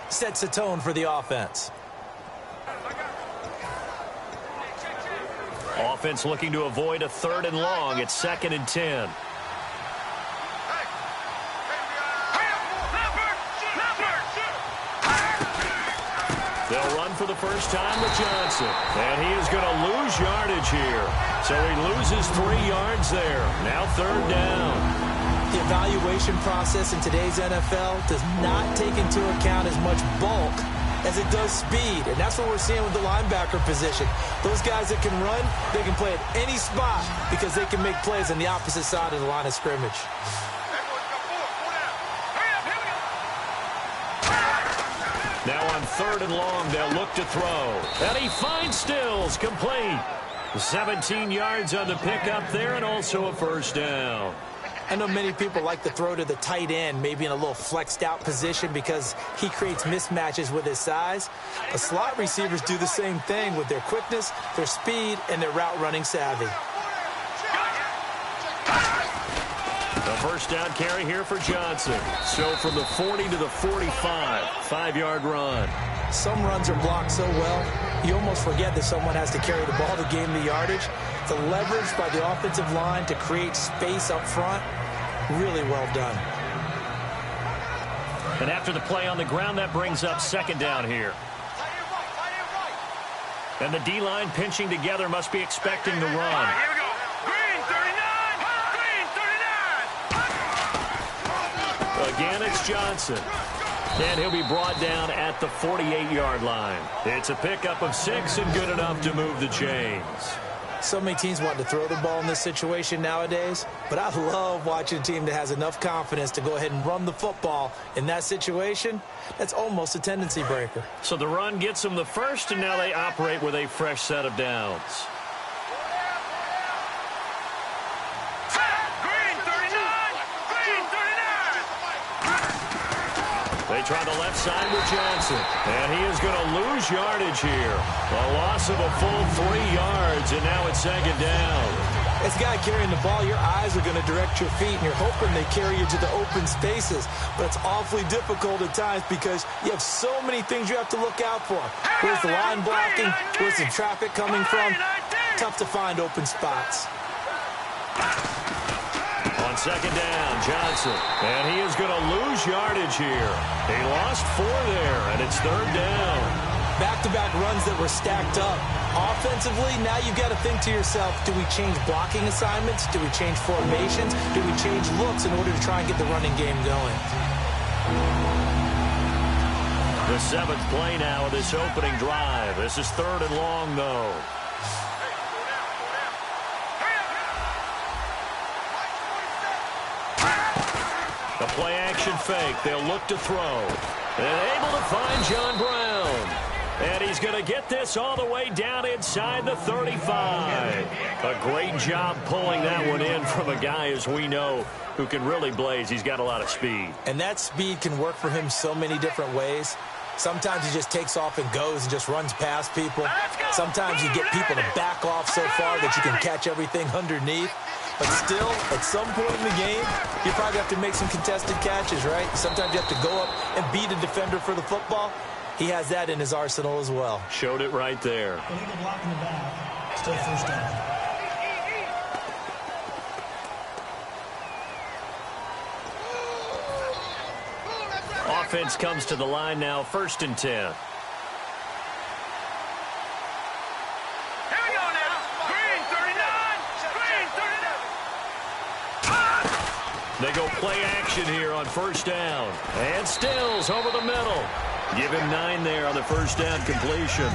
sets the tone for the offense. Offense looking to avoid a 3rd and long. It's 2nd and 10. They'll run for the first time with Johnson. And he is going to lose yardage here. So he loses 3 yards there. Now 3rd down. The evaluation process in today's NFL does not take into account as much bulk as it does speed. And that's what we're seeing with the linebacker position. Those guys that can run, they can play at any spot because they can make plays on the opposite side of the line of scrimmage. Now on 3rd and long, they'll look to throw. And he finds Stills, complete. 17 yards on the pickup there and also a 1st down. I know many people like to throw to the tight end, maybe in a little flexed out position because he creates mismatches with his size. But slot receivers do the same thing with their quickness, their speed, and their route running savvy. The 1st down carry here for Johnson. So from the 40 to the 45, 5-yard run. Some runs are blocked so well, you almost forget that someone has to carry the ball to gain the yardage. The leverage by the offensive line to create space up front, really well done. And after the play on the ground, that brings up 2nd down here. And the D-line pinching together must be expecting the run. Here we go. Green 39. Green 39. Again, it's Johnson. And he'll be brought down at the 48-yard line. It's a pickup of 6 and good enough to move the chains. So many teams want to throw the ball in this situation nowadays, but I love watching a team that has enough confidence to go ahead and run the football in that situation. That's almost a tendency breaker. So the run gets them the first, and now they operate with a fresh set of downs. Green 39. Green 39. They try the left side with Johnson, and he is going to lose yardage here. A loss of a full 3 yards, and now it's 2nd down. As a guy carrying the ball, your eyes are going to direct your feet, and you're hoping they carry you to the open spaces. But it's awfully difficult at times because you have so many things you have to look out for. Where's the line blocking? Where's the traffic coming from? Tough to find open spots. On 2nd down, Johnson. And he is going to lose yardage here. He lost 4 there, and it's 3rd down. Back-to-back runs that were stacked up. Offensively, now you've got to think to yourself, do we change blocking assignments? Do we change formations? Do we change looks in order to try and get the running game going? The 7th play now of this opening drive. This is 3rd and long, though. The play-action fake. They'll look to throw. And able to find John Brown. And he's going to get this all the way down inside the 35. A great job pulling that one in from a guy, as we know, who can really blaze. He's got a lot of speed. And that speed can work for him so many different ways. Sometimes he just takes off and goes and just runs past people. Sometimes you get people to back off so far that you can catch everything underneath. But still, at some point in the game, you probably have to make some contested catches, right? Sometimes you have to go up and beat a defender for the football. He has that in his arsenal as well. Showed it right there. Illegal block in the back. Still 1st down. Offense comes to the line now, 1st and 10. Here we go now. Green 39. Green 39. They go play action here on 1st down. And Stills over the middle. Give him 9 there on the 1st down completion.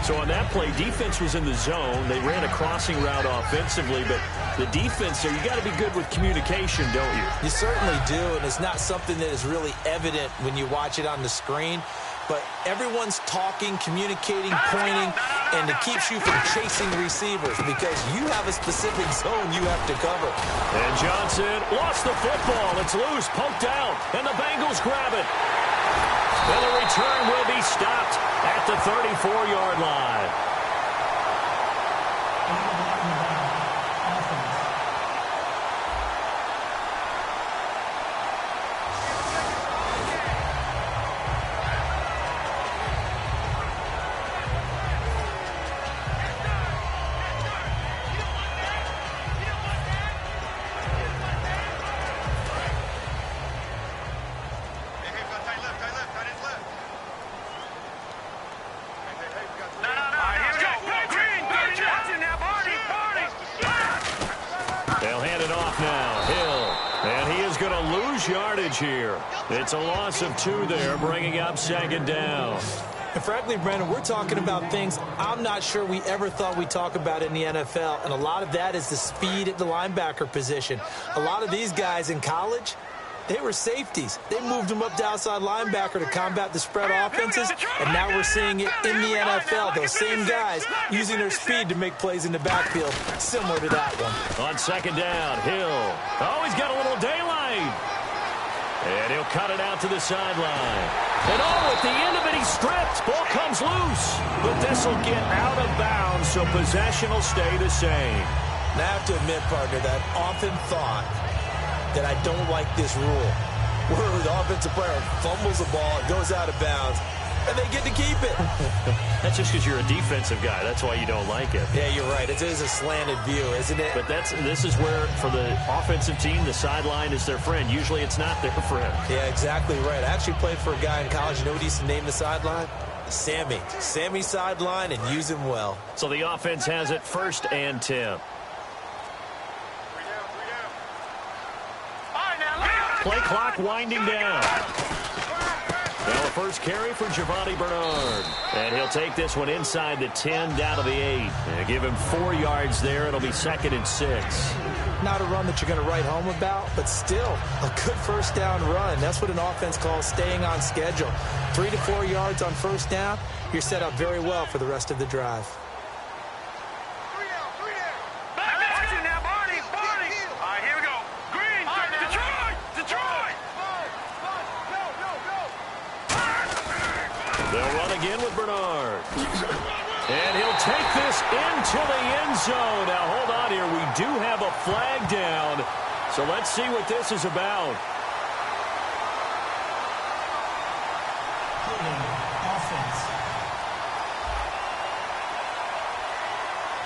So on that play, defense was in the zone. They ran a crossing route offensively, but the defense there, you got to be good with communication, don't you? You certainly do, and it's not something that is really evident when you watch it on the screen. But everyone's talking, communicating, pointing, and it keeps you from chasing receivers because you have a specific zone you have to cover. And Johnson lost the football. It's loose, poked out, and the Bengals grab it. And the return will be stopped at the 34-yard line. here. It's a loss of 2 there, bringing up second down. And frankly, Brandon, we're talking about things I'm not sure we ever thought we'd talk about in the NFL, and a lot of that is the speed at the linebacker position. A lot of these guys in college, they were safeties. They moved them up to outside linebacker to combat the spread offenses, and now we're seeing it in the NFL. Those same guys using their speed to make plays in the backfield, similar to that one. On second down, Hill. Oh, he's got a little daylight. And he'll cut it out to the sideline. And oh, at the end of it, he stripped. Ball comes loose. But this will get out of bounds, so possession will stay the same. And I have to admit, partner, that I often thought that I don't like this rule, where the offensive player fumbles the ball, it goes out of bounds, and they get to keep it. That's just because you're a defensive guy. That's why you don't like it. Yeah, you're right. It is a slanted view, isn't it? But this is where, for the offensive team, the sideline is their friend. Usually it's not their friend. Yeah, exactly right. I actually played for a guy in college. You know what he used to name the sideline? Sammy. Sammy sideline, and use him well. So the offense has it 1st and 10. Play clock winding down. Now the first carry for Giovanni Bernard. And he'll take this one inside the 10 down to the 8. And give him 4 yards there. It'll be 2nd and 6. Not a run that you're going to write home about, but still a good first down run. That's what an offense calls staying on schedule. 3 to 4 yards on first down. You're set up very well for the rest of the drive. They'll run again with Bernard. And he'll take this into the end zone. Now, hold on here. We do have a flag down. So let's see what this is about.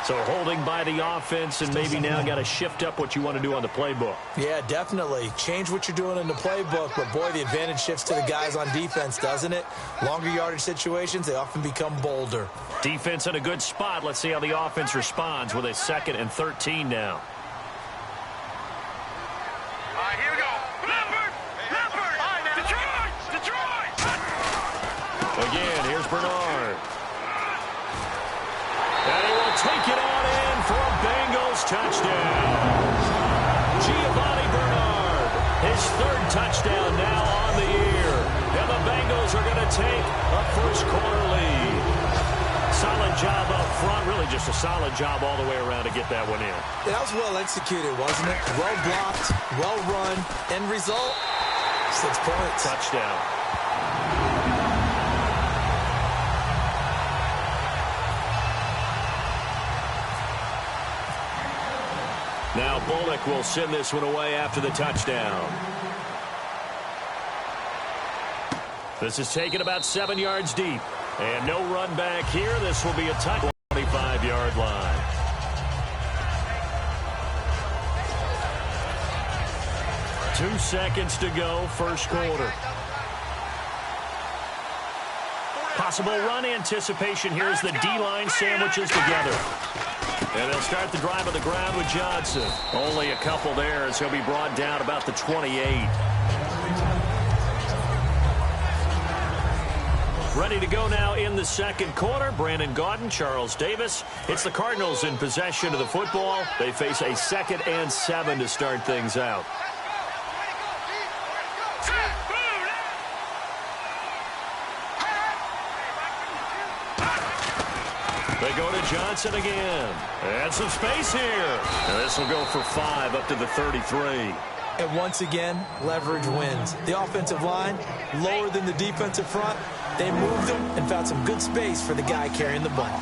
So holding by the offense, and maybe now got to shift up what you want to do on the playbook. Yeah, definitely. Change what you're doing in the playbook, but boy, the advantage shifts to the guys on defense, doesn't it? Longer yardage situations, they often become bolder. Defense in a good spot. Let's see how the offense responds with a 2nd and 13 now. Here we go. Leopard! Detroit! Again, here's Bernard. And he will take it on in for a Bengals touchdown. Giovanni Bernard, his 3rd touchdown now on the year. And the Bengals are going to take a first-quarter lead. Solid job up front. Really just a solid job all the way around to get that one in. That was well executed, wasn't it? Well blocked, well run. End result, 6 points. Touchdown. Now Bullock will send this one away after the touchdown. This is taken about 7 yards deep. And no run back here. This will be a touchdown. 25-yard line. Two seconds to go, first quarter. Possible run anticipation here as the D-line sandwiches together. And they'll start the drive on the ground with Johnson. Only a couple there as he'll be brought down about the 28. Ready to go now in the second quarter. Brandon Gaudin, Charles Davis. It's the Cardinals in possession of the football. They face a 2nd and 7 to start things out. They go to Johnson again. And some space here. And this will go for 5 up to the 33. And once again, leverage wins. The offensive line, lower than the defensive front. They moved them and found some good space for the guy carrying the ball.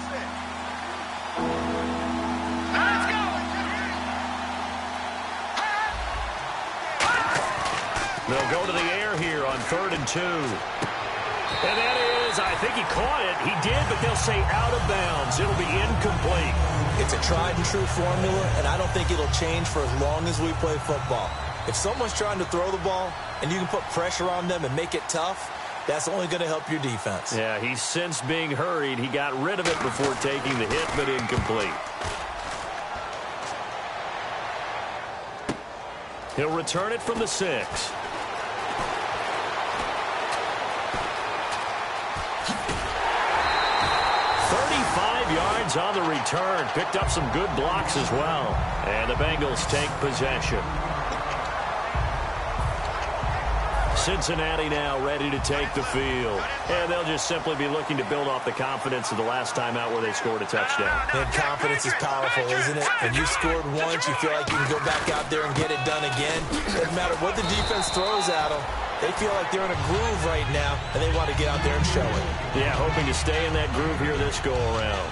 They'll go to the air here on 3rd and 2. And that is, I think he caught it. He did, but they'll say out of bounds. It'll be incomplete. It's a tried and true formula, and I don't think it'll change for as long as we play football. If someone's trying to throw the ball and you can put pressure on them and make it tough, that's only going to help your defense. Yeah, he's since being hurried. He got rid of it before taking the hit, but incomplete. He'll return it from the 6. Hopkins on the return. Picked up some good blocks as well. And the Bengals take possession. Cincinnati now ready to take the field. And they'll just simply be looking to build off the confidence of the last time out where they scored a touchdown. And confidence is powerful, isn't it? When you scored once, you feel like you can go back out there and get it done again. Doesn't matter what the defense throws at them. They feel like they're in a groove right now, and they want to get out there and show it. Yeah, hoping to stay in that groove here this go-around.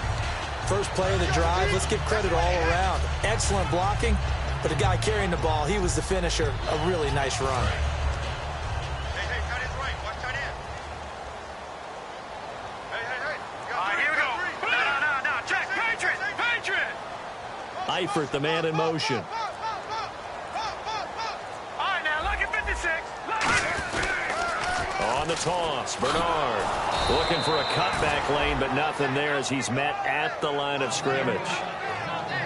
First play of the drive, let's give credit all around. Excellent blocking, but the guy carrying the ball, he was the finisher. A really nice run. Eifert, the man in motion. All right, now look at 56. On the toss, Bernard looking for a cutback lane, but nothing there as he's met at the line of scrimmage.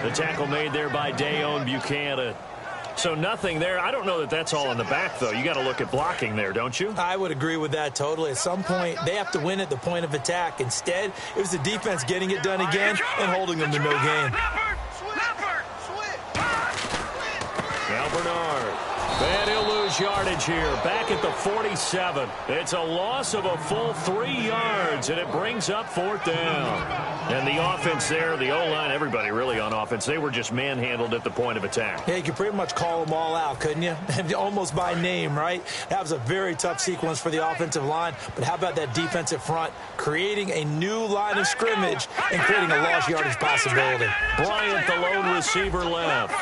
The tackle made there by Dayon Buchanan. So nothing there. I don't know that that's all in the back, though. You got to look at blocking there, don't you? I would agree with that totally. At some point, they have to win at the point of attack. Instead, it was the defense getting it done again and holding them to no gain. Now Bernard. And he'll lose yardage here. Back at the 47. It's a loss of a full 3 yards, and it brings up 4th down. And the offense there, the O-line, everybody really on offense, they were just manhandled at the point of attack. Yeah, you could pretty much call them all out, couldn't you? Almost by name, right? That was a very tough sequence for the offensive line. But how about that defensive front creating a new line of scrimmage and creating a lost yardage possibility? Bryant, the lone receiver, left.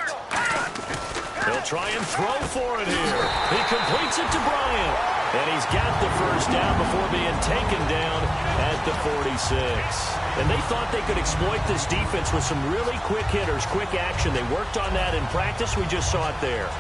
He'll try and throw for it here. He completes it to Bryant. And he's got the first down before being taken down at the 46. And they thought they could exploit this defense with some really quick hitters, quick action. They worked on that in practice. We just saw it there.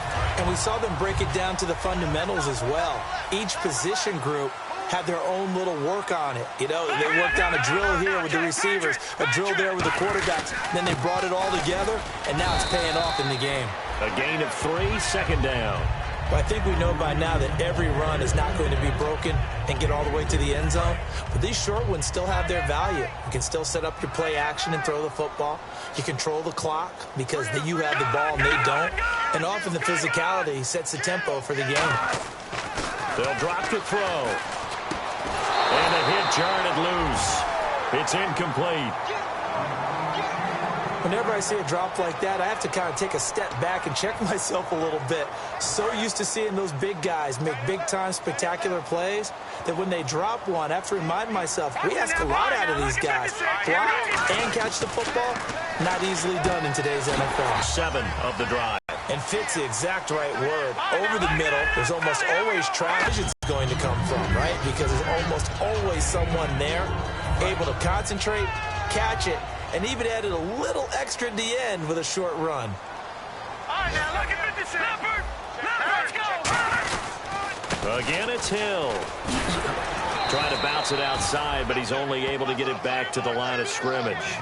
And we saw them break it down to the fundamentals as well. Each position group had their own little work on it. You know, they worked on a drill here with the receivers, a drill there with the quarterbacks. Then they brought it all together, and now it's paying off in the game. A gain of 3, 2nd down. Well, I think we know by now that every run is not going to be broken and get all the way to the end zone. But these short ones still have their value. You can still set up your play action and throw the football. You control the clock because you have the ball and they don't. And often the physicality sets the tempo for the game. They'll drop the throw. And a hit jarred it loose. It's incomplete. Whenever I see a drop like that, I have to kind of take a step back and check myself a little bit. So used to seeing those big guys make big-time spectacular plays that when they drop one, I have to remind myself, we ask a lot out of these guys. Block and catch the football, not easily done in today's NFL. 7 of the drive. And fit's the exact right word. Over the middle, there's almost always tragedy going to come from, right? Because there's almost always someone there able to concentrate, catch it, and even added a little extra at the end with a short run. All right, now look at 56. Let's go. Again, it's Hill. Trying to bounce it outside, but he's only able to get it back to the line of scrimmage.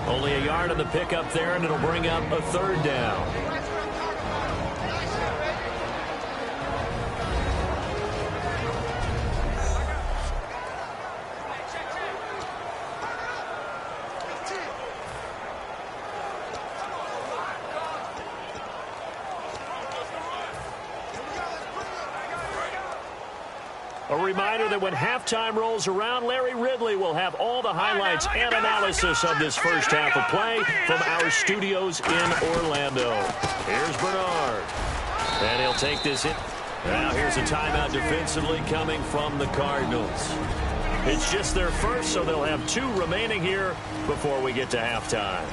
Only a yard on the pickup there, and it'll bring up a 3rd down. A reminder that when halftime rolls around, Larry Ridley will have all the highlights and analysis of this first half of play from our studios in Orlando. Here's Bernard. And he'll take this in. Now here's a timeout defensively coming from the Cardinals. It's just their first, so they'll have 2 remaining here before we get to halftime.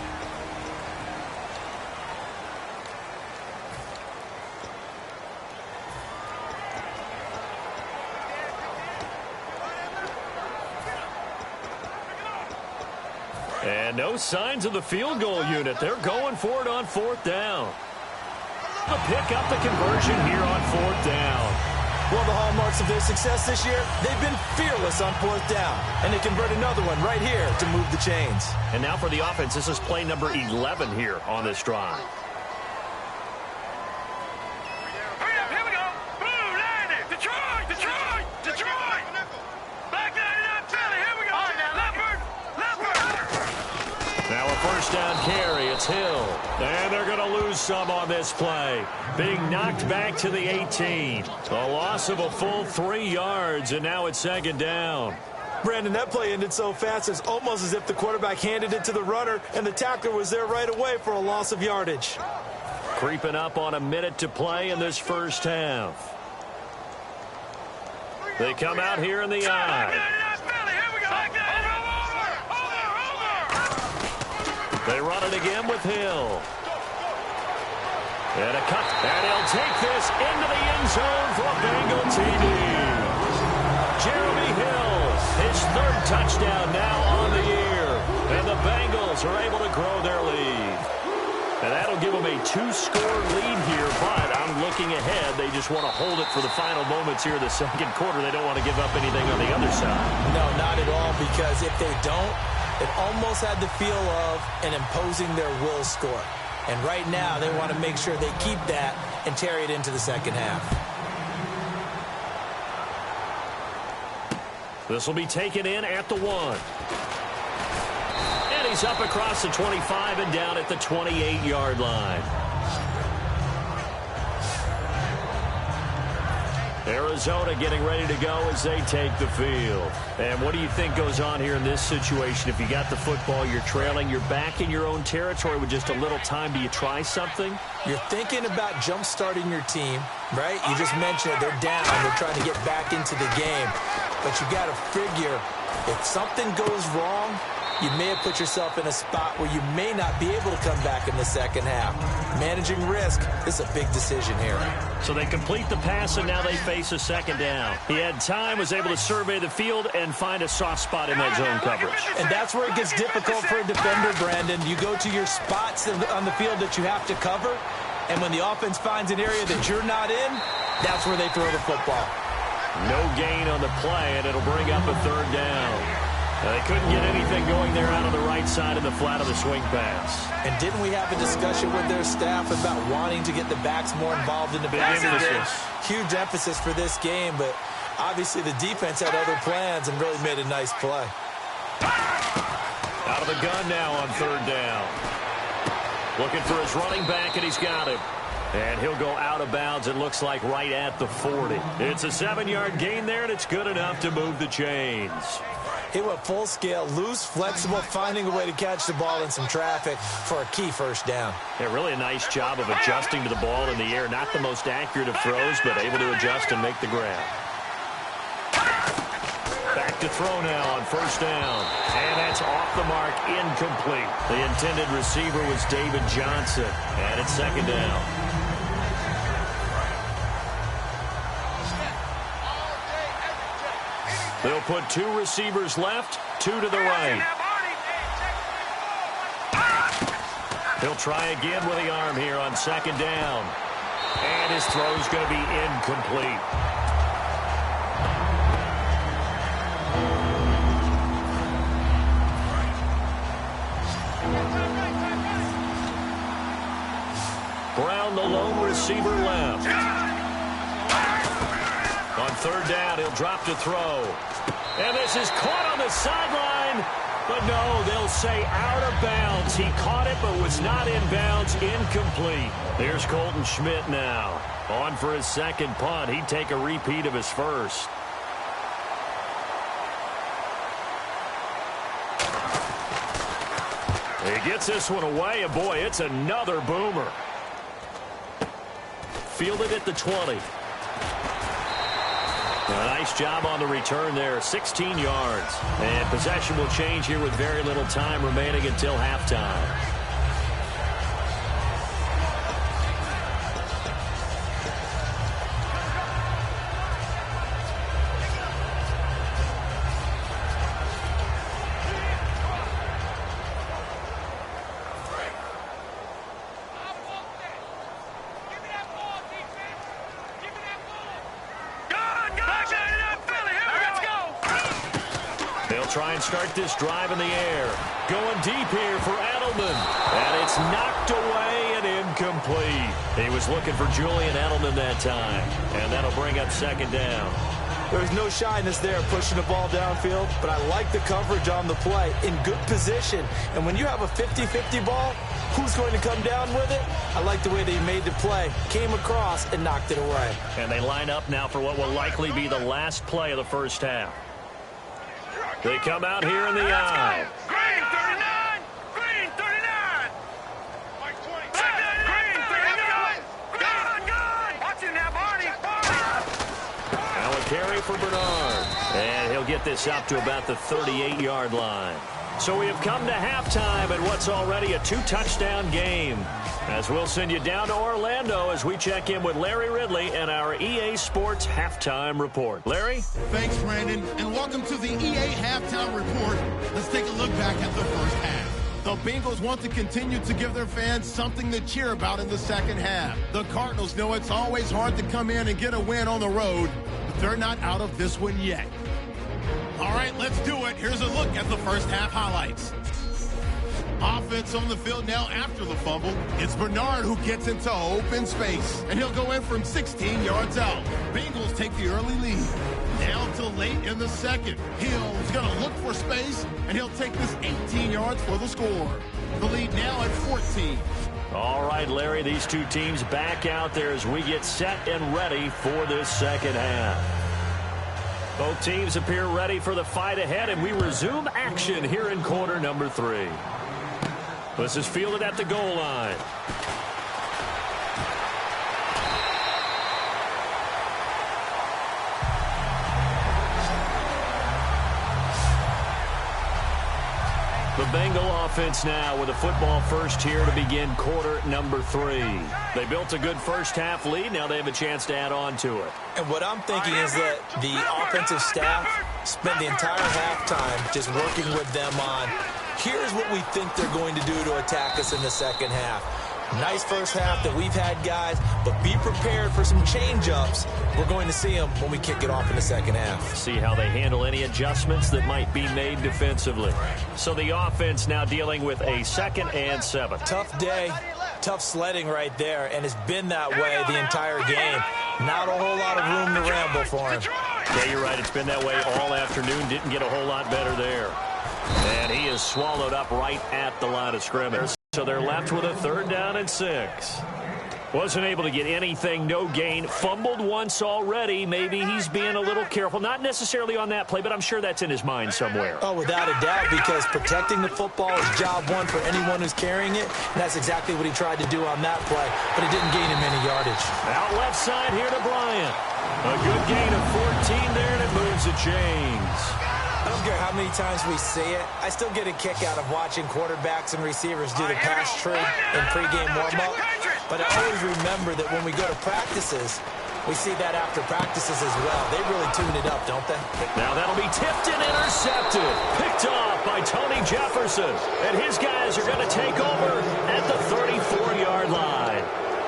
And no signs of the field goal unit. They're going for it on 4th down. To pick up the conversion here on 4th down. One of the hallmarks of their success this year, they've been fearless on 4th down. And they convert another one right here to move the chains. And now for the offense, this is play number 11 here on this drive. Hurry up, here we go. Boom, landed. Detroit, Detroit, Detroit. Back there in that belly, here we go. All right, now, Leopard. first down carry. It's Hill. And they're going to lose some on this play. Being knocked back to the 18. A loss of a full 3 yards, and now it's second down. Brandon, that play ended so fast, it's almost as if the quarterback handed it to the runner, and the tackler was there right away for a loss of yardage. Creeping up on a minute to play in this first half. They come out here in the eye. They run it again with Hill. And a cut. And he'll take this into the end zone for a Bengal TD. Jeremy Hill, his 3rd touchdown now on the year. And the Bengals are able to grow their lead. And that'll give them a 2-score lead here, but I'm looking ahead. They just want to hold it for the final moments here in the second quarter. They don't want to give up anything on the other side. No, not at all, because if they don't, it almost had the feel of an imposing their will score. And right now, they want to make sure they keep that and carry it into the second half. This will be taken in at the 1. And he's up across the 25 and down at the 28-yard line. Arizona getting ready to go as they take the field. And what do you think goes on here in this situation? If you got the football, you're trailing, you're back in your own territory with just a little time. Do you try something? You're thinking about jump-starting your team, right? You just mentioned it. They're down. They're trying to get back into the game. But you got to figure, if something goes wrong, you may have put yourself in a spot where you may not be able to come back in the second half. Managing risk is a big decision here. So they complete the pass, and now they face a second down. He had time, was able to survey the field and find a soft spot in that zone coverage. And that's where it gets difficult for a defender, Brandon. You go to your spots on the field that you have to cover, and when the offense finds an area that you're not in, that's where they throw the football. No gain on the play, and it'll bring up a 3rd down. They couldn't get anything going there out on the right side of the flat of the swing pass. And didn't we have a discussion with their staff about wanting to get the backs more involved in the passing game? Huge emphasis for this game, but obviously the defense had other plans and really made a nice play. Out of the gun now on 3rd down. Looking for his running back, and he's got him. And he'll go out of bounds, it looks like, right at the 40. It's a 7-yard gain there, and it's good enough to move the chains. He went full scale, loose, flexible, finding a way to catch the ball in some traffic for a key first down. Yeah, really a nice job of adjusting to the ball in the air. Not the most accurate of throws, but able to adjust and make the grab. Back to throw now on 1st down. And that's off the mark, incomplete. The intended receiver was David Johnson. And it's 2nd down. They'll put 2 receivers left, 2 to the right. He'll try again with the arm here on 2nd down. And his throw's going to be incomplete. Brown, the lone receiver, left. On 3rd down, he'll drop to throw. And this is caught on the sideline. But no, they'll say out of bounds. He caught it but was not in bounds. Incomplete. There's Colton Schmidt now. On for his 2nd punt. He'd take a repeat of his first. He gets this one away, and boy, it's another boomer. Fielded at the 20. A nice job on the return there, 16 yards. And possession will change here with very little time remaining until halftime. Try and start this drive in the air. Going deep here for Edelman. And it's knocked away and incomplete. He was looking for Julian Edelman that time. And that'll bring up 2nd down. There's no shyness there pushing the ball downfield, but I like the coverage on the play in good position. And when you have a 50-50 ball, who's going to come down with it? I like the way they made the play, came across, and knocked it away. And they line up now for what will likely be the last play of the first half. They come out here in the eye. Green 39! Green 39! Green 39! Good! Watch it now, Barney! Now a carry for Bernard. And he'll get this up to about the 38-yard line. So we have come to halftime at what's already a 2-touchdown game. As we'll send you down to Orlando as we check in with Larry Ridley and our EA Sports Halftime Report. Larry? Thanks, Brandon, and welcome to the EA Halftime Report. Let's take a look back at the first half. The Bengals want to continue to give their fans something to cheer about in the second half. The Cardinals know it's always hard to come in and get a win on the road, but they're not out of this one yet. All right, let's do it. Here's a look at the first half highlights. Offense on the field now after the fumble. It's Bernard who gets into open space, and he'll go in from 16 yards out. Bengals take the early lead. Now to late in the second. Hill's going to look for space, and he'll take this 18 yards for the score. The lead now at 14. All right, Larry, these two teams back out there as we get set and ready for this second half. Both teams appear ready for the fight ahead, and we resume action here in quarter number 3. This is fielded at the goal line. The Bengal offense now with a football first here to begin quarter number 3. They built a good first half lead. Now they have a chance to add on to it. And what I'm thinking is that the offensive staff spent the entire halftime just working with them on, here's what we think they're going to do to attack us in the second half. Nice first half that we've had, guys, but be prepared for some change-ups. We're going to see them when we kick it off in the second half. See how they handle any adjustments that might be made defensively. So the offense now dealing with a 2nd and 7. Tough day, tough sledding right there, and it's been that way the entire game. Not a whole lot of room to ramble for him. Yeah, you're right. It's been that way all afternoon. Didn't get a whole lot better there. And he is swallowed up right at the line of scrimmage. So they're left with a 3rd down and 6. Wasn't able to get anything, no gain. Fumbled once already. Maybe he's being a little careful. Not necessarily on that play, but I'm sure that's in his mind somewhere. Oh, without a doubt, because protecting the football is job one for anyone who's carrying it. And that's exactly what he tried to do on that play, but it didn't gain him any yardage. Out left side here to Bryant. A good gain of 14 there, and it moves the chains. I don't care how many times we see it. I still get a kick out of watching quarterbacks and receivers do the pass tree in pregame warm-up. But I always remember that when we go to practices, we see that after practices as well. They really tune it up, don't they? Now that'll be tipped and intercepted. Picked off by Tony Jefferson. And his guys are going to take over at the 34-yard line.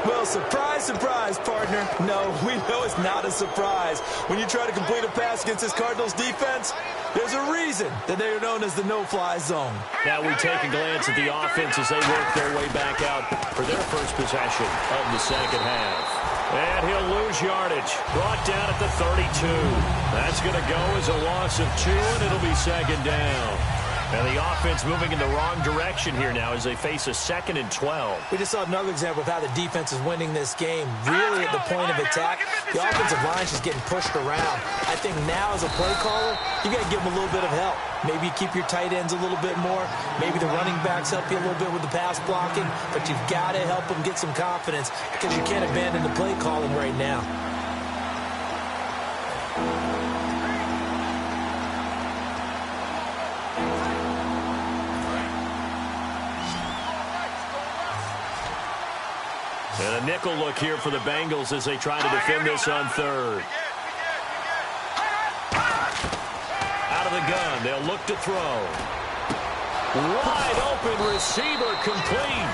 Well, surprise, surprise, partner. No, we know it's not a surprise. When you try to complete a pass against this Cardinals defense, there's a reason that they are known as the no-fly zone. Now we take a glance at the offense as they work their way back out for their first possession of the second half. And he'll lose yardage. Brought down at the 32. That's going to go as a loss of 2, and it'll be 2nd down. And the offense moving in the wrong direction here now as they face a 2nd and 12. We just saw another example of how the defense is winning this game. Really at the point of attack, the offensive line is just getting pushed around. I think now as a play caller, you got to give them a little bit of help. Maybe you keep your tight ends a little bit more. Maybe the running backs help you a little bit with the pass blocking. But you've got to help them get some confidence because you can't abandon the play calling right now. And a nickel look here for the Bengals as they try to defend this on 3rd. Out of the gun, they'll look to throw. Wide open receiver complete.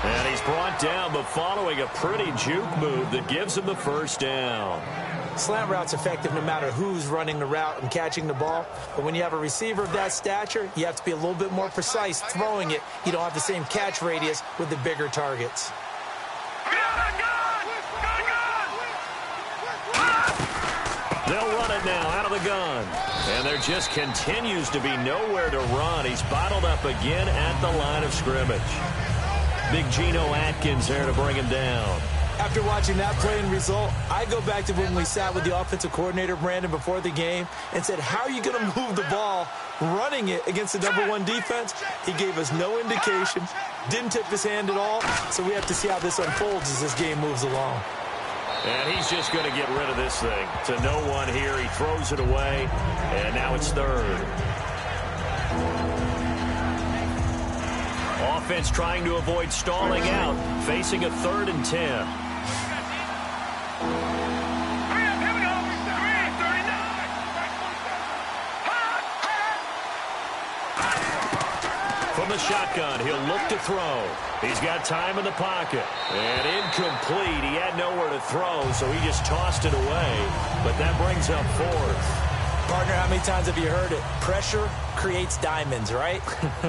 And he's brought down, but following a pretty juke move that gives him the 1st down. Slant route's effective no matter who's running the route and catching the ball. But when you have a receiver of that stature, you have to be a little bit more precise throwing it. You don't have the same catch radius with the bigger targets. They'll run it it now out of the gun. And there just continues to be nowhere to run. He's bottled up again at the line of scrimmage. Big Geno Atkins there to bring him down. After watching that play and result, I go back to when we sat with the offensive coordinator, Brandon, before the game and said, how are you going to move the ball running it against the #1 defense? He gave us no indication, didn't tip his hand at all, so we have to see how this unfolds as this game moves along. And he's just going to get rid of this thing. To no one here. He throws it away, and now it's third. Offense trying to avoid stalling out, facing a 3rd and 10. From the shotgun, he'll look to throw. He's got time in the pocket. And incomplete. He had nowhere to throw, so he just tossed it away. But that brings up 4th. Partner, how many times have you heard it? Pressure creates diamonds, right?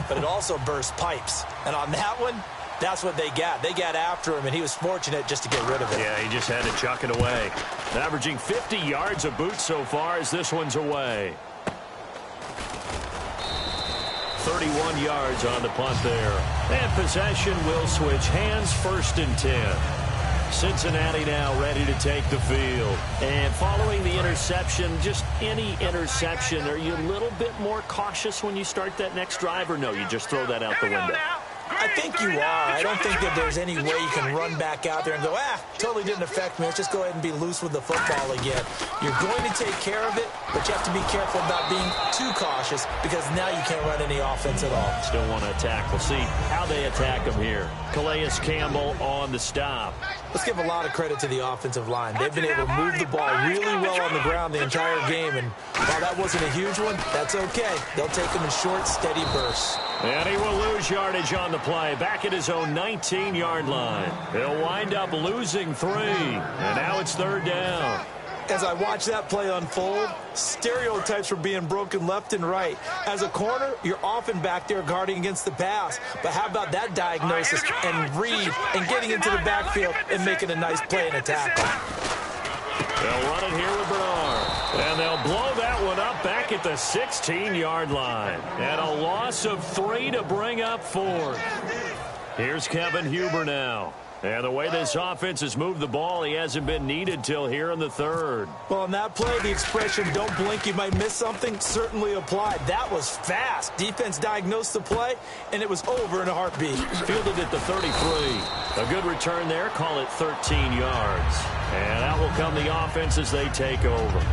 But it also bursts pipes. And on that one, that's what they got. They got after him, and he was fortunate just to get rid of it. Yeah, he just had to chuck it away. Averaging 50 yards of boots so far as this one's away. 31 yards on the punt there. And possession will switch hands, 1st and 10. Cincinnati now ready to take the field. And following the interception, just any interception, are you a little bit more cautious when you start that next drive, or no, you just throw that out the window? I think you are. I don't think that there's any way you can run back out there and go, totally didn't affect me. Let's just go ahead and be loose with the football again. You're going to take care of it, but you have to be careful about being too cautious because now you can't run any offense at all. Still want to attack. We'll see how they attack him here. Calais Campbell on the stop. Let's give a lot of credit to the offensive line. They've been able to move the ball really well on the ground the entire game, and while that wasn't a huge one, that's okay. They'll take them in short, steady bursts. And he will lose yardage on the play, back at his own 19-yard line. He'll wind up losing 3, and now it's 3rd down. As I watch that play unfold, stereotypes were being broken left and right. As a corner, you're often back there guarding against the pass. But how about that diagnosis and read and getting into the backfield and making a nice play and a tackle? They'll run it here with Bernard. And they'll blow that one up back at the 16-yard line. And a loss of 3 to bring up 4th. Here's Kevin Huber now. And the way this offense has moved the ball, he hasn't been needed till here in the 3rd. Well, on that play, the expression, don't blink, you might miss something, certainly applied. That was fast. Defense diagnosed the play, and it was over in a heartbeat. Fielded at the 33. A good return there, call it 13 yards. And out will come the offense as they take over.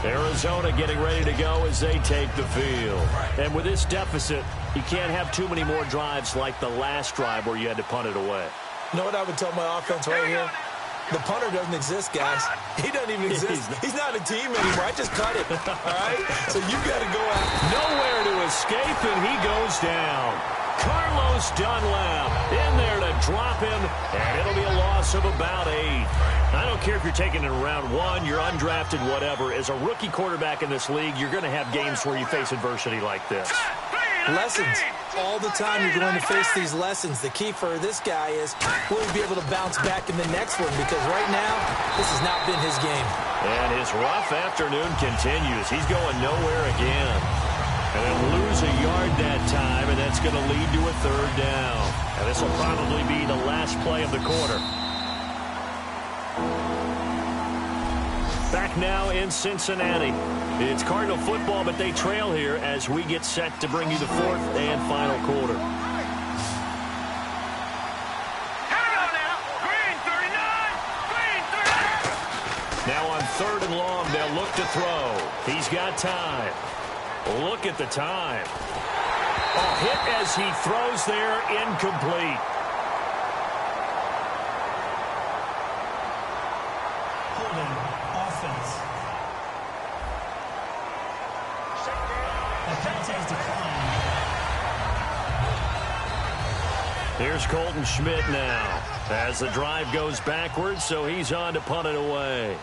Arizona getting ready to go as they take the field. And with this deficit, you can't have too many more drives like the last drive where you had to punt it away. You know what I would tell my offense right here? The punter doesn't exist, guys. He doesn't even exist. He's not a team anymore. I just cut it, all right? So you got to go out. Nowhere to escape, and he goes down. Carlos Dunlap in there to drop him, and it'll be a loss of about 8. I don't care if you're taking it in round 1, you're undrafted, whatever. As a rookie quarterback in this league, you're going to have games where you face adversity like this. Lessons. All the time you're going to face these lessons. The key for this guy is will he be able to bounce back in the next one, because right now this has not been his game. And his rough afternoon continues. He's going nowhere again. And they'll lose a yard that time, and that's going to lead to a 3rd down. And this will probably be the last play of the quarter. Back now in Cincinnati. It's Cardinal football, but they trail here as we get set to bring you the 4th and final quarter. Now on 3rd and long, they'll look to throw. He's got time. Look at the time. A hit as he throws there, incomplete. Holding offense. The penalty is declined. Here's Colton Schmidt now as the drive goes backwards, so he's on to punt it away.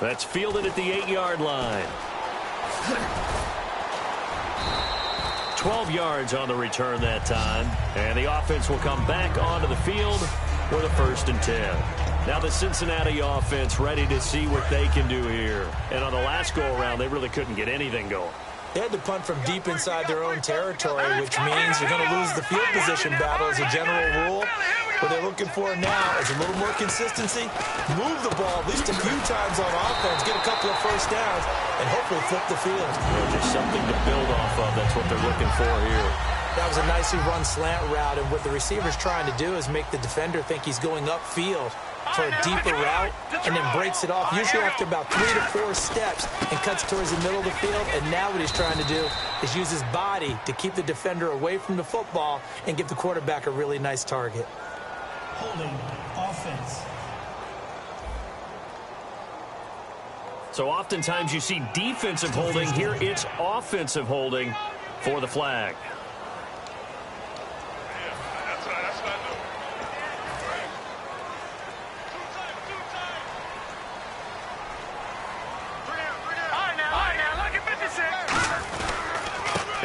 That's fielded at the 8-yard line. 12 yards on the return that time. And the offense will come back onto the field with a 1st and 10. Now the Cincinnati offense ready to see what they can do here. And on the last go-around, they really couldn't get anything going. They had to punt from deep inside their own territory, which means you're going to lose the field position battle as a general rule. What they're looking for now is a little more consistency, move the ball at least a few times on offense, get a couple of 1st downs, and hopefully flip the field. Just something to build off of. That's what they're looking for here. That was a nicely run slant route, and what the receiver's trying to do is make the defender think he's going upfield for a deeper route, and then breaks it off, usually after about 3 to 4 steps, and cuts towards the middle of the field. And now what he's trying to do is use his body to keep the defender away from the football and give the quarterback a really nice target. Holding offense. So oftentimes you see defensive holding. Here it's offensive holding for the flag.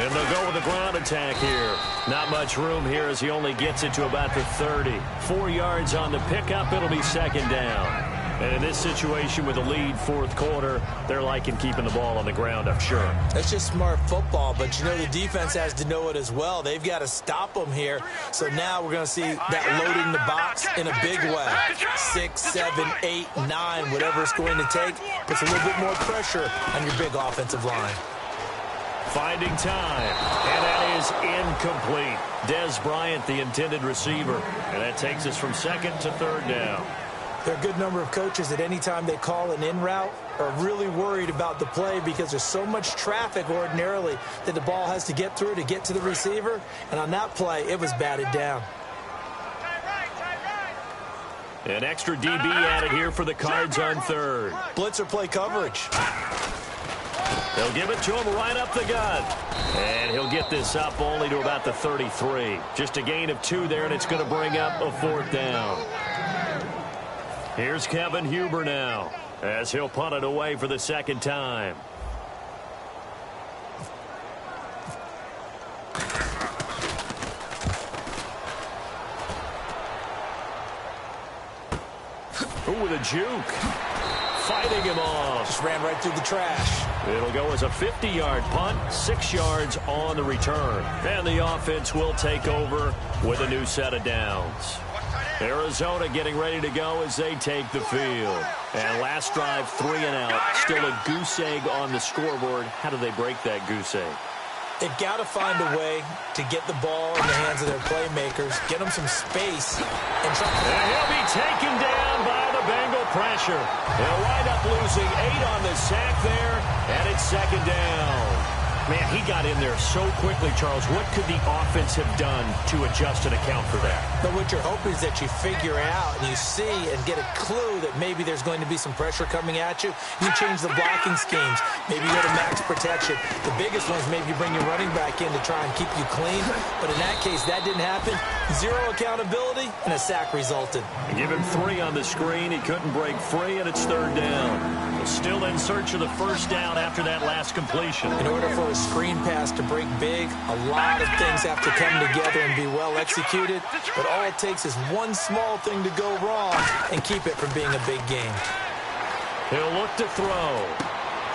And they'll go with a ground attack here. Not much room here as he only gets it to about the 30. 4 yards on the pickup. It'll be 2nd down. And in this situation with a lead 4th quarter, they're liking keeping the ball on the ground, I'm sure. That's just smart football, but you know the defense has to know it as well. They've got to stop them here. So now we're going to see that loading the box in a big way. 6, 7, 8, 9, whatever it's going to take, puts a little bit more pressure on your big offensive line. Finding time, and that is incomplete. Dez Bryant, the intended receiver, and that takes us from 2nd to 3rd down. There are a good number of coaches that any time they call an in route are really worried about the play because there's so much traffic ordinarily that the ball has to get through to get to the receiver. And on that play, it was batted down. An extra DB added here for the Cards on 3rd. Blitzer play coverage. They'll give it to him right up the gut. And he'll get this up only to about the 33. Just a gain of 2 there, and it's going to bring up a 4th down. Here's Kevin Huber now as he'll punt it away for the 2nd time. Ooh, with a juke. Fighting him off. Just ran right through the trash. It'll go as a 50-yard punt, 6 yards on the return. And the offense will take over with a new set of downs. Arizona getting ready to go as they take the field. And last drive, 3 and out. Still a goose egg on the scoreboard. How do they break that goose egg? They've got to find a way to get the ball in the hands of their playmakers, get them some space, and try. And he'll be taken down by the Bengal pressure. They'll wind up losing 8 on the sack there, and it's 2nd down. Man, he got in there so quickly, Charles. What could the offense have done to adjust and account for that? But what you're hoping is that you figure out and you see and get a clue that maybe there's going to be some pressure coming at you. You change the blocking schemes. Maybe you go to max protection. The biggest one is maybe you bring your running back in to try and keep you clean. But in that case, that didn't happen. 0 accountability, and a sack resulted. Give him 3 on the screen. He couldn't break free, and it's 3rd down. Still in search of the 1st down after that last completion. In order for a screen pass to break big, a lot of things have to come together and be well executed. But all it takes is one small thing to go wrong and keep it from being a big game. He'll look to throw.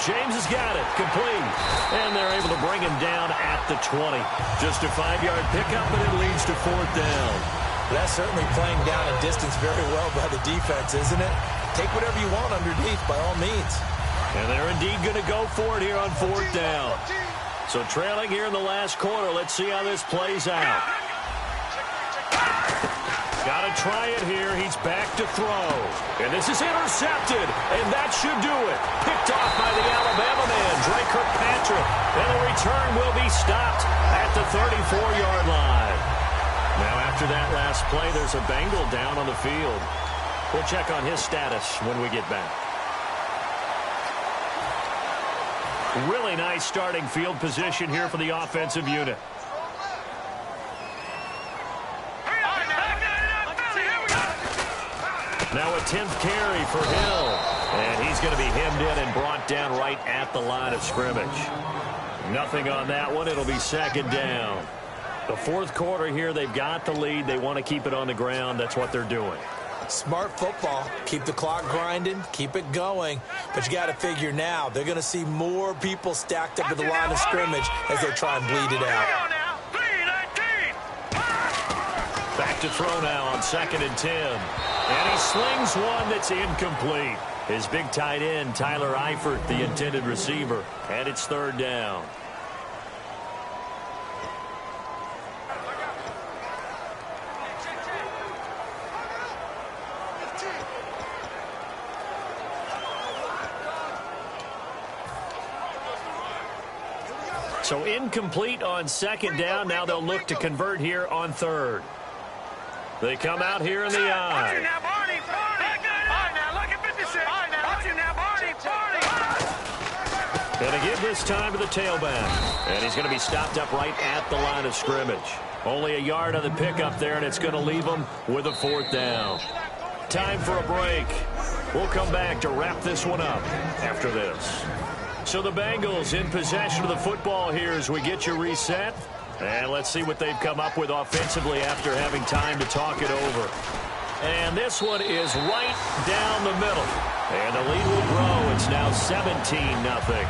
James has got it. Complete. And they're able to bring him down at the 20. Just a 5-yard pickup, but it leads to 4th down. That's certainly playing down a distance very well by the defense, isn't it? Take whatever you want underneath, by all means. And they're indeed going to go for it here on 4th down. So trailing here in the last quarter. Let's see how this plays out. Got to try it here. He's back to throw. And this is intercepted. And that should do it. Picked off by the Alabama man, Dre Kirkpatrick. And the return will be stopped at the 34-yard line. Now after that last play, there's a Bengal down on the field. We'll check on his status when we get back. Really nice starting field position here for the offensive unit. Now a 10th carry for Hill. And he's going to be hemmed in and brought down right at the line of scrimmage. Nothing on that one. It'll be second down. The fourth quarter here, they've got the lead. They want to keep it on the ground. That's what they're doing. Smart football. Keep the clock grinding. Keep it going. But you got to figure now, they're going to see more people stacked up at the line of scrimmage as they try and bleed it out. Back to throw now on 2nd and 10. And he slings one that's incomplete. His big tight end, Tyler Eifert, the intended receiver. And it's 3rd down. So incomplete on 2nd down. Now they'll look to convert here on 3rd. They come out here in the eye. Going to give this time to the tailback. And he's going to be stopped up right at the line of scrimmage. Only a yard on the pickup there, and it's going to leave him with a 4th down. Time for a break. We'll come back to wrap this one up after this. So the Bengals in possession of the football here as we get you reset. And let's see what they've come up with offensively after having time to talk it over. And this one is right down the middle. And the lead will grow. It's now 17-0.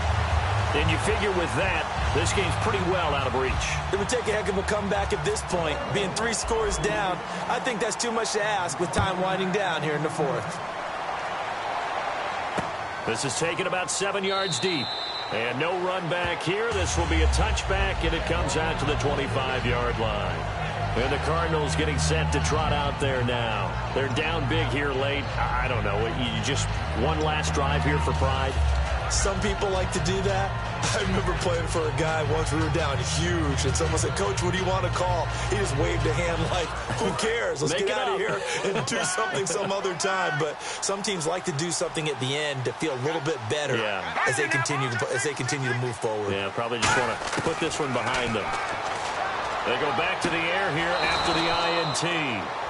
And you figure with that, this game's pretty well out of reach. It would take a heck of a comeback at this point. Being 3 scores down, I think that's too much to ask with time winding down here in the 4th. This is taken about 7 yards deep. And no run back here. This will be a touchback, and it comes out to the 25-yard line. And the Cardinals getting set to trot out there now. They're down big here late. I don't know. You just one last drive here for pride. Some people like to do that. I remember playing for a guy once. We were down huge, and someone said, "Coach, what do you want to call?" He just waved a hand like, "Who cares? Let's get out of here and do something some other time." But some teams like to do something at the end to feel a little bit better as they continue to move forward. Yeah, probably just want to put this one behind them. They go back to the air here after the INT,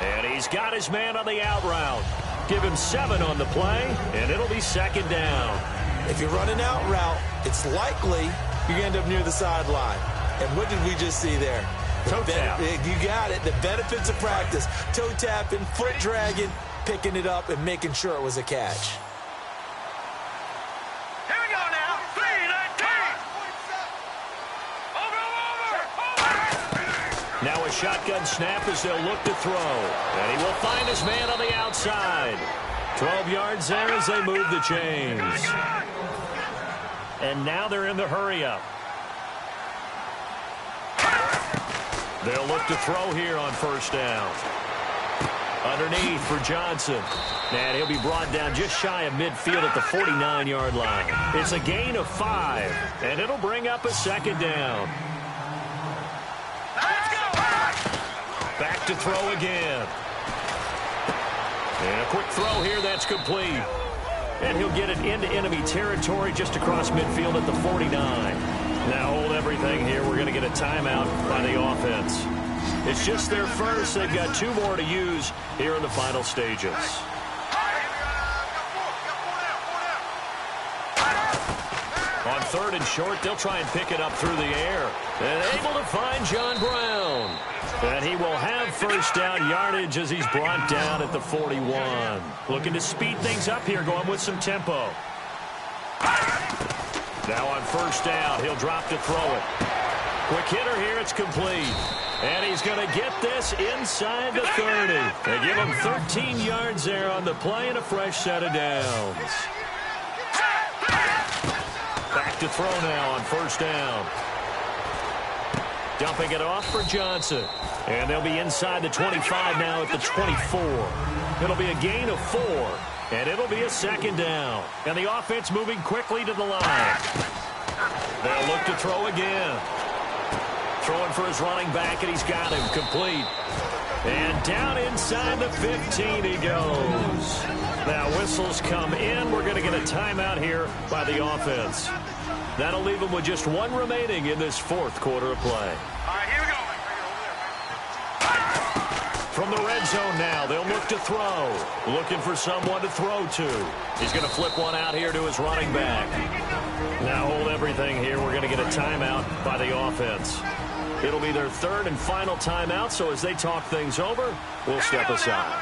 and he's got his man on the out route. Give him 7 on the play, and it'll be 2nd down. If you're running out route, it's likely you end up near the sideline. And what did we just see there? Toe tap. You got it. The benefits of practice. Toe tapping, foot dragging, picking it up, and making sure it was a catch. Here we go now. 3-19. Over. Now a shotgun snap as they'll look to throw. And he will find his man on the outside. 12 yards there as they move the chains. And now they're in the hurry-up. They'll look to throw here on 1st down. Underneath for Johnson. And he'll be brought down just shy of midfield at the 49-yard line. It's a gain of 5, and it'll bring up a 2nd down. Back to throw again. And a quick throw here, that's complete. And he'll get it into enemy territory just across midfield at the 49. Now hold everything here. We're going to get a timeout by the offense. It's just their first. They've got 2 more to use here in the final stages. On 3rd and short, they'll try and pick it up through the air. And able to find John Brown. And he will have 1st down yardage as he's brought down at the 41. Looking to speed things up here, going with some tempo. Now on 1st down, he'll drop to throw it. Quick hitter here, it's complete. And he's going to get this inside the 30. They give him 13 yards there on the play and a fresh set of downs. Back to throw now on 1st down. Dumping it off for Johnson. And they'll be inside the 25 now at the 24. It'll be a gain of 4. And it'll be a 2nd down. And the offense moving quickly to the line. They'll look to throw again. Throwing for his running back, and he's got him complete. And down inside the 15 he goes. Now whistles come in. We're going to get a timeout here by the offense. That'll leave them with just 1 remaining in this 4th quarter of play. All right, here we go. From the red zone now. They'll look to throw. Looking for someone to throw to. He's going to flip one out here to his running back. Now hold everything here. We're going to get a timeout by the offense. It'll be their third and final timeout, so as they talk things over, we'll step aside.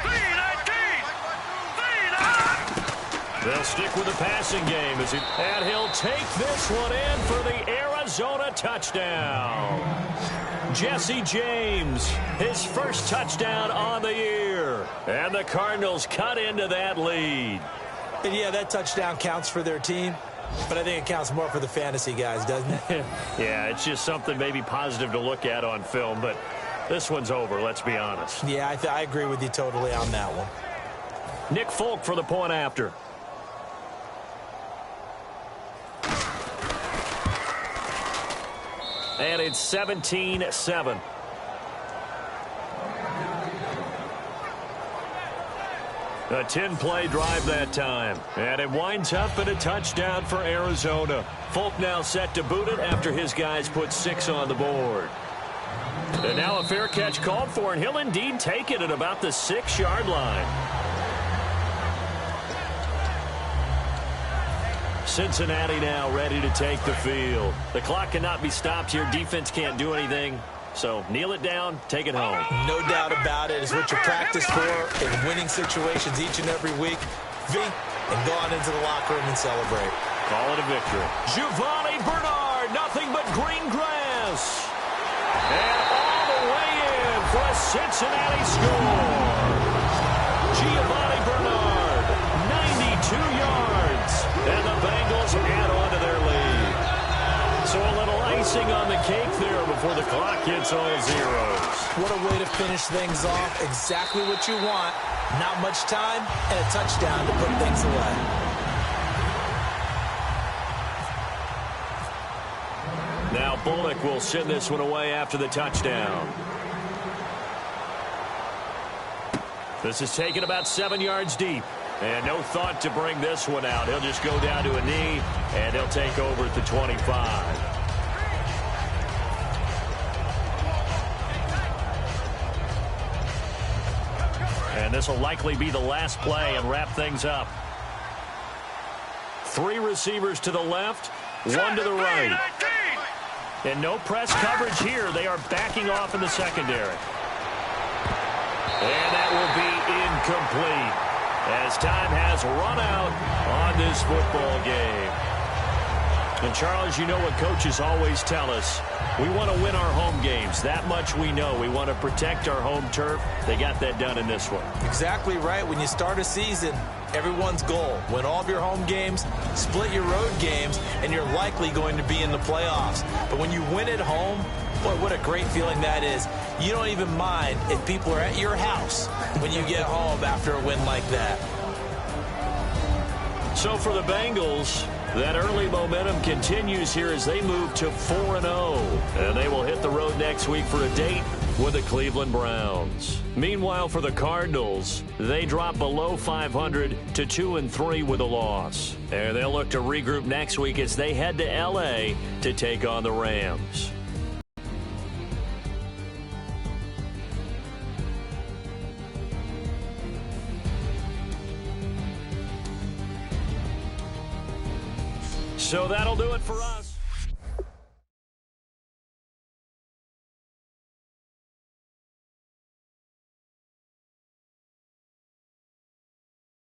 They'll stick with the passing game, and he'll take this one in for the Arizona touchdown. Jesse James, his first touchdown on the year. And the Cardinals cut into that lead. And yeah, that touchdown counts for their team, but I think it counts more for the fantasy guys, doesn't it? Yeah, it's just something maybe positive to look at on film, but this one's over, let's be honest. Yeah, I agree with you totally on that one. Nick Folk for the point after. And it's 17-7. A 10-play drive that time. And it winds up in a touchdown for Arizona. Folk now set to boot it after his guys put 6 on the board. And now a fair catch called for, and he'll indeed take it at about the 6-yard line. Cincinnati now ready to take the field. The clock cannot be stopped here. Defense can't do anything. So kneel it down, take it home. No doubt about it. It's what you practice for in winning situations each and every week. And go on into the locker room and celebrate. Call it a victory. Giovanni Bernard, nothing but green grass. And all the way in for a Cincinnati score. Giovanni Bernard, 92 yards. And the Bengals add on to their lead. So a little icing on the cake there before the clock hits all zeros. What a way to finish things off. Exactly what you want. Not much time and a touchdown to put things away. Now Bullock will send this one away after the touchdown. This is taken about 7 yards deep. And no thought to bring this one out. He'll just go down to a knee, and he'll take over at the 25. And this will likely be the last play and wrap things up. 3 receivers to the left, 1 to the right. And no press coverage here. They are backing off in the secondary. And that will be incomplete, as time has run out on this football game. And, Charles, you know what coaches always tell us. We want to win our home games. That much we know. We want to protect our home turf. They got that done in this one. Exactly right. When you start a season, everyone's goal: win all of your home games, split your road games, and you're likely going to be in the playoffs. But when you win at home, boy, what a great feeling that is. You don't even mind if people are at your house when you get home after a win like that. So for the Bengals, that early momentum continues here as they move to 4-0. And they will hit the road next week for a date with the Cleveland Browns. Meanwhile, for the Cardinals, they drop below 500 to 2-3 with a loss. And they'll look to regroup next week as they head to L.A. to take on the Rams. So that'll do it for us.